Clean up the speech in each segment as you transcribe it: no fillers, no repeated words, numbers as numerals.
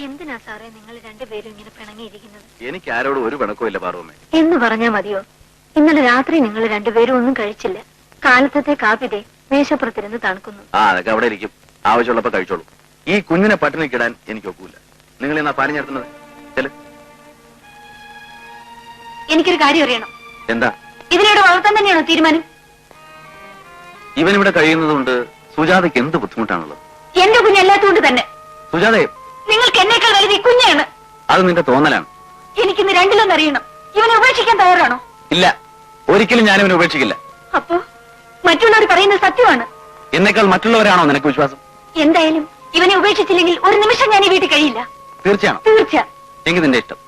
എന്തിനാ സാറേ നിങ്ങൾ രണ്ടുപേരും ഇങ്ങനെ പിണങ്ങിയിരിക്കുന്നത്? എനിക്ക് ആരോടും ഒരു പിണക്കവും ഇല്ല പാറുമ്മേ. എന്ന് പറഞ്ഞാ മതിയോ? ഇന്നലെ രാത്രി നിങ്ങൾ രണ്ടുപേരും ഒന്നും കഴിച്ചില്ല. കാലത്തെ കാപ്പിതേ മേശപ്പുറത്തിരുന്ന് തണുക്കുന്നു. അതൊക്കെ അവിടെ ഇരിക്കും, ആവശ്യമുള്ളപ്പോ കഴിച്ചോളൂ. ഈ കുഞ്ഞിനെ പട്ടിണിക്കിടാൻ എനിക്ക് ഒക്കൂല. നിങ്ങൾ എന്നാ പാനി നടത്തുന്നത്? എനിക്കൊരു കാര്യം അറിയണം. എന്താ? ഇതിനോട് വളർത്താൻ തന്നെയാണോ തീരുമാനം? ഇവനിവിടെ കഴിയുന്നതുകൊണ്ട് സുജാതയ്ക്ക് എന്ത് ബുദ്ധിമുട്ടാണുള്ളത്? എന്റെ കുഞ്ഞല്ലാത്തതുകൊണ്ട് തന്നെ. സുജാതയെ നിങ്ങൾക്ക് എന്നേക്കാൾ വലുത് ഈ കുഞ്ഞാണ്. അത് നിന്റെ തോന്നലാണ്. എനിക്കിന്ന് രണ്ടിലൊന്നും അറിയണം. ഇവനെ ഉപേക്ഷിക്കാൻ തയ്യാറാണോ? ഇല്ല, ഒരിക്കലും ഞാൻ ഇവനെ ഉപേക്ഷിക്കില്ല. അപ്പോ മറ്റുള്ളവർ പറയുന്നത് സത്യമാണ്. എന്നേക്കാൾ മറ്റുള്ളവരാണോ നിനക്ക് വിശ്വാസം? എന്തായാലും ഇവനെ ഉപേക്ഷിച്ചില്ലെങ്കിൽ ഒരു നിമിഷം ഞാൻ ഈ വീട്ടിൽ കഴിയില്ല. തീർച്ചയാണോ? തീർച്ച. എങ്കിൽ നിന്റെ ഇഷ്ടം.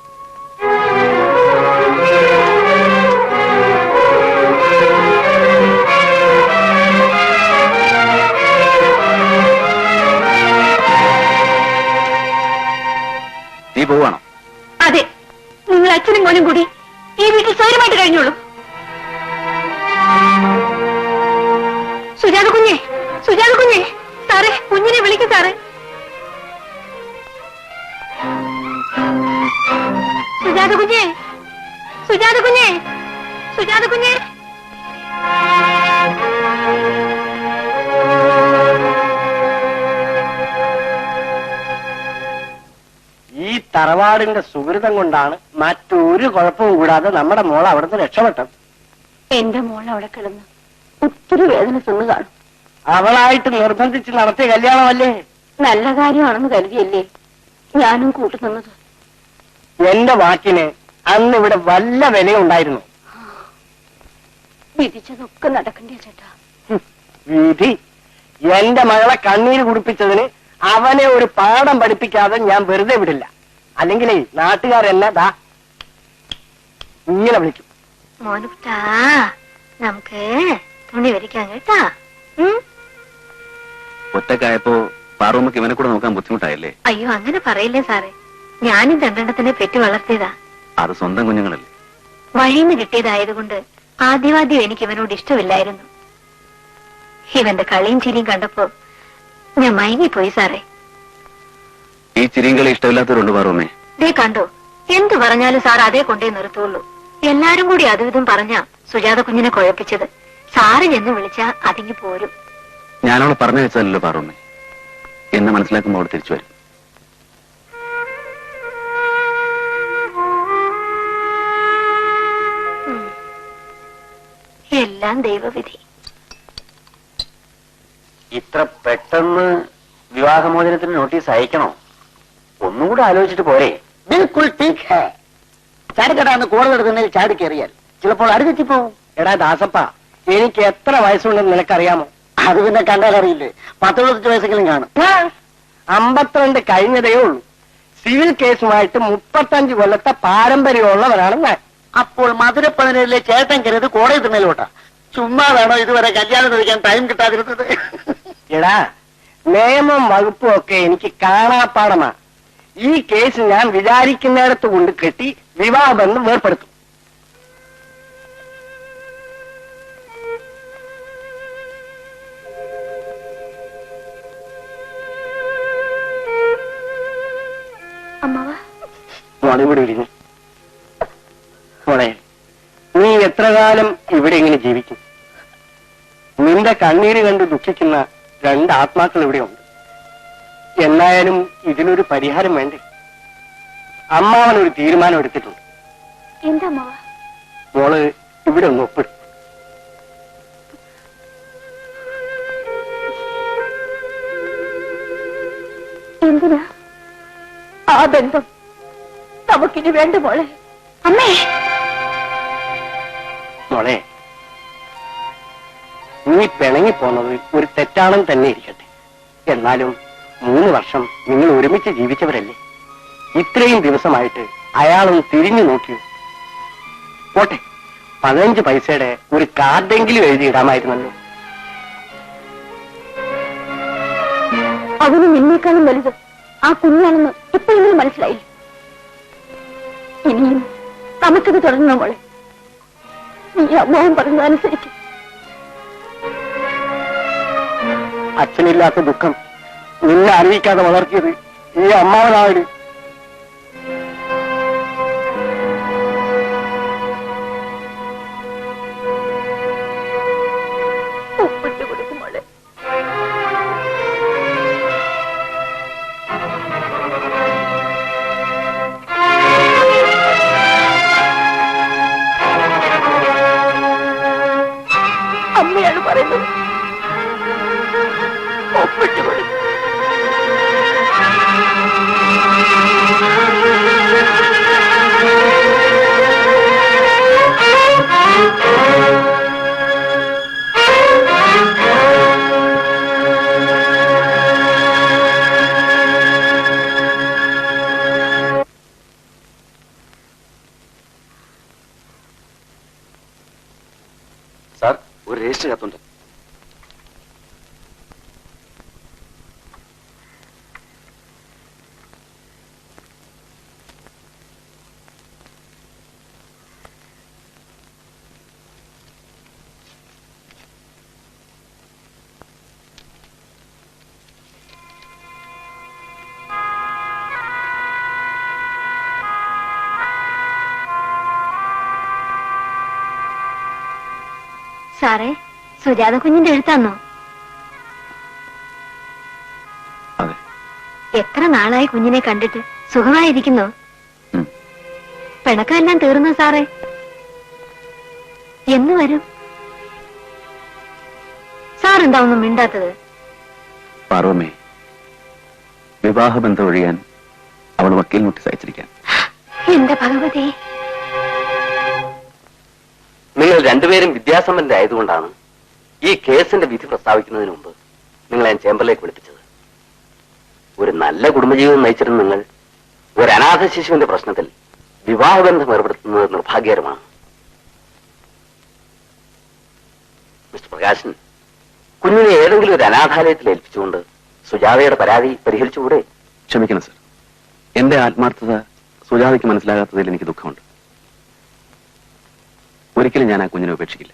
നീ പോവാണോ? അതെ, നിങ്ങൾ അച്ഛനും മോനും കൂടി ഈ വീട്ടിൽ സ്വൈരമായിട്ട് കഴിഞ്ഞോളൂ. സുജാത കുഞ്ഞെ, സുജാത കുഞ്ഞെ, സാറേ കുഞ്ഞിനെ വിളിക്കും സാറേ. സുജാത കുഞ്ഞെ, സുജാത കുഞ്ഞെ, സുജാത കുഞ്ഞെ. ഈ തറവാടിന്റെ സുഹൃതം കൊണ്ടാണ് മറ്റൊരു കുഴപ്പവും കൂടാതെ നമ്മുടെ മോൾ അവിടുന്ന് രക്ഷപ്പെട്ടത്. എന്റെ മോൾ അവിടെ കിടന്ന് ഒത്തിരി വേദന തിന്നു കാണും. അവളായിട്ട് നിർബന്ധിച്ച് നടത്തിയ കല്യാണമല്ലേ? നല്ല കാര്യമാണെന്ന് കരുതിയല്ലേ ഞാനും കൂട്ടുനിന്നത്. എന്റെ വാക്കിന് അന്ന് ഇവിടെ വല്ല വിലയുണ്ടായിരുന്നു. വിധിച്ചതൊക്കെ നടക്കണ്ടേ ചേട്ടാ? വിധി എന്റെ മകളെ കണ്ണീര് കുടിപ്പിച്ചതിന് അവനെ ഒരു പാഠം പഠിപ്പിക്കാതെ ഞാൻ വെറുതെ വിടില്ല. അല്ലെങ്കിലേ നാട്ടുകാരെന്നെ ദാ ഇങ്ങനെ വിളിക്കും. മോനുട്ടാ, നമുക്ക് തുണി വരിക്കാൻ കേട്ടാ. ഒറ്റക്കായപ്പോ പാറുമ്മക്ക് ഇവനെ കൂടെ നോക്കാൻ ബുദ്ധിമുട്ടായല്ലേ? അയ്യോ, അങ്ങനെ പറയില്ലേ സാറേ. ഞാനും രണ്ടെണ്ണത്തിനെ പെറ്റു വളർത്തിയതാ. അത് സ്വന്തം കുഞ്ഞുങ്ങളല്ലേ? വഴിന്ന് കിട്ടിയതായതുകൊണ്ട് ആദ്യവാദ്യം എനിക്ക് ഇവനോട് ഇഷ്ടമില്ലായിരുന്നു. ഇവന്റെ കളിയും ചിരിയും കണ്ടപ്പോ ഞാൻ മയങ്ങിപ്പോയി സാറേ. ഈ ചിരിയും കളി ഇഷ്ടമില്ലാത്തവരുണ്ട് പാറുമ്മേ. ദേ കണ്ടോ, എന്തു പറഞ്ഞാലും സാർ അതേ കൊണ്ടേ നിർത്തുള്ളൂ. എല്ലാരും കൂടി അതും ഇതും പറഞ്ഞാ സുജാത കുഞ്ഞിനെ കുഴപ്പിച്ചത്. സാറ് എന്ന് വിളിച്ചാ അതിങ്ങി പോരും. ഞാനവളെ പറഞ്ഞു വെച്ചതല്ലോ പാറുമ്മേ. എന്നെ മനസ്സിലാക്കുമ്പോൾ അവിടെ തിരിച്ചു വരും. എല്ലാം ദൈവവിധി. ഇത്ര പെട്ടെന്ന് വിവാഹമോചനത്തിന് നോട്ടീസ് അയക്കണോ? ഒന്നും കൂടെ ആലോചിച്ചിട്ട് പോരെ? ബിൽക്കുൽ ടീക്ക് ഹേ. ചാടിക്കടാന്ന് കോടതി എടുക്കുന്നതിൽ ചാടി കയറിയാൽ ചിലപ്പോൾ അടുത്തെത്തിപ്പോവും. എടാ ദാസപ്പ, എനിക്ക് എത്ര വയസ്സുണ്ടെന്ന് നിനക്കറിയാമോ? അത് പിന്നെ കണ്ടാലറിയില്ലേ? 10-15 വയസ്സെങ്കിലും കാണും. 52 കഴിഞ്ഞതേ ഉള്ളൂ. സിവിൽ കേസുമായിട്ട് 35 കൊല്ലത്തെ പാരമ്പര്യമുള്ളവരാണ് ഞാൻ. അപ്പോൾ മധുരപ്പതിനിലെ ചേട്ടൻ കരുത് കോടതി തിന്നലോട്ടാ. ചുമ്മാതാണോ ഇതുവരെ കല്യാണം കഴിക്കാൻ ടൈം കിട്ടാതിരുന്നത്? എടാ, നിയമം വകുപ്പും ഒക്കെ എനിക്ക് കാണാപ്പാടമാ. ഈ കേസ് ഞാൻ വിചാരിക്കുന്നിടത്ത് കൊണ്ട് കെട്ടി വിവാഹബന്ധം വേർപ്പെടുത്തും. മോളെ ഇവിടെ ഇരിക്കുന്നു. മോളെ, നീ എത്ര കാലം ഇവിടെ ഇങ്ങനെ ജീവിക്കും? നിന്റെ കണ്ണീര് കണ്ട് ദുഃഖിക്കുന്ന 2 ആത്മാക്കൾ ഇവിടെയുണ്ട്. എന്നായാലും ഇതിനൊരു പരിഹാരം വേണ്ടേ? അമ്മാവനൊരു തീരുമാനം എടുത്തിട്ടുണ്ട്. എന്താ മോള് ഇവിടെ ഒന്ന് ഒപ്പിടും. എന്തിനാ ആ ബന്ധം നമുക്കിനി വേണ്ട മോളെ? അമ്മേ, മോളെ, നീ പിണങ്ങിപ്പോന്നത് ഒരു തെറ്റാണെന്ന് തന്നെ ഇരിക്കട്ടെ. എന്നാലും 3 വർഷം നിങ്ങൾ ഒരുമിച്ച് ജീവിച്ചവരല്ലേ? ഇത്രയും ദിവസമായിട്ട് അയാളൊന്ന് തിരിഞ്ഞു നോക്കിയോ? പോട്ടെ, 15 പൈസയുടെ ഒരു കാർഡെങ്കിലും എഴുതിയിടാമായിരുന്നല്ലോ. അവന് നിന്നേക്കാളും വലുത് ആ കുഞ്ഞാണെന്ന് എപ്പോഴെങ്കിലും മനസ്സിലായില്ല. ഇനിയും നമുക്കിത് തുടരണം മോളെ. നീ അമ്മാവൻ പറഞ്ഞതനുസരിക്കും. അച്ഛനില്ലാത്ത ദുഃഖം നിന്നെ അറിയിക്കാതെ വളർത്തിയത് ഈ അമ്മാവനാണ്. അമ്മയാണ് പറയുന്നത്. ഒപ്പിട്ട് കൊടുക്കും. സാർ, ഒരു രജിസ്റ്റർ കത്തുണ്ട്. സാറേ, സുജാത കുഞ്ഞിന്റെ എഴുത്താന്നോ? അതെ. എത്ര നാളായി കുഞ്ഞിനെ കണ്ടിട്ട്? സുഖമായിരിക്കുന്നോ? പിണക്കെല്ലാം തീർന്നോ സാറേ? എന്ന് വരും? സാറെന്താ ഒന്നും മിണ്ടാത്തത്? പാർവമേ, വിവാഹബന്ധം ഒഴിയാൻ അവൾ വക്കീൽ നോട്ടീസ് അയച്ചിരിക്കാൻ. എന്റെ ഭഗവതി, നിങ്ങൾ രണ്ടുപേരും വിദ്യാസമ്പന്നരായതുകൊണ്ടാണ് ഈ കേസിന്റെ വിധി പ്രസ്താവിക്കുന്നതിന് മുമ്പ് നിങ്ങളെ ഞാൻ ചേംബറിലേക്ക് വിളിപ്പിച്ചത്. ഒരു നല്ല കുടുംബജീവിതം നയിച്ചിരുന്ന നിങ്ങൾ ഒരു അനാഥ ശിശുവിന്റെ പ്രശ്നത്തിൽ വിവാഹബന്ധം ഏർപ്പെടുത്തുന്നത് നിർഭാഗ്യകരമാണ്. മിസ്റ്റർ പ്രകാശൻ, കുഞ്ഞിനെ ഏതെങ്കിലും ഒരു അനാഥാലയത്തിൽ ഏൽപ്പിച്ചുകൊണ്ട് സുജാതയുടെ പരാതി പരിഹരിച്ചുകൂടെ? ക്ഷമിക്കണം സർ, എന്റെ ആത്മാർത്ഥത സുജാതയ്ക്ക് മനസ്സിലാകാത്തതിൽ എനിക്ക് ദുഃഖമുണ്ട്. ഒരിക്കലും ഞാൻ ആ കുഞ്ഞിനെ ഉപേക്ഷിക്കില്ല.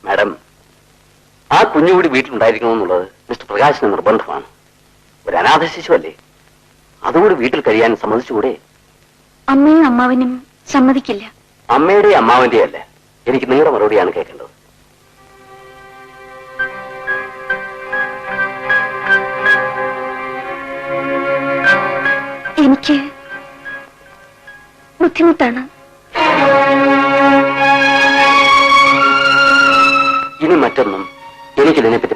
മാഡം, ആ കുഞ്ഞുകൂടി വീട്ടിലുണ്ടായിരിക്കണമെന്നുള്ളത് മിസ്റ്റർ പ്രകാശിന് നിർബന്ധമാണ്. ഒരു അനാഥ ശിശുവല്ലേ, അതുകൂടി വീട്ടിൽ കഴിയാൻ സമ്മതിച്ചുകൂടെ? അമ്മയും അമ്മാവനും സമ്മതിക്കില്ല. അമ്മയുടെയും അമ്മാവന്റെയും അല്ല, എനിക്ക് നിങ്ങളുടെ മറുപടിയാണ് കേൾക്കേണ്ടത്. എനിക്ക് ബുദ്ധിമുട്ടാണ്. ഇനി മറ്റൊന്നും എനിക്കിതിനെപ്പറ്റി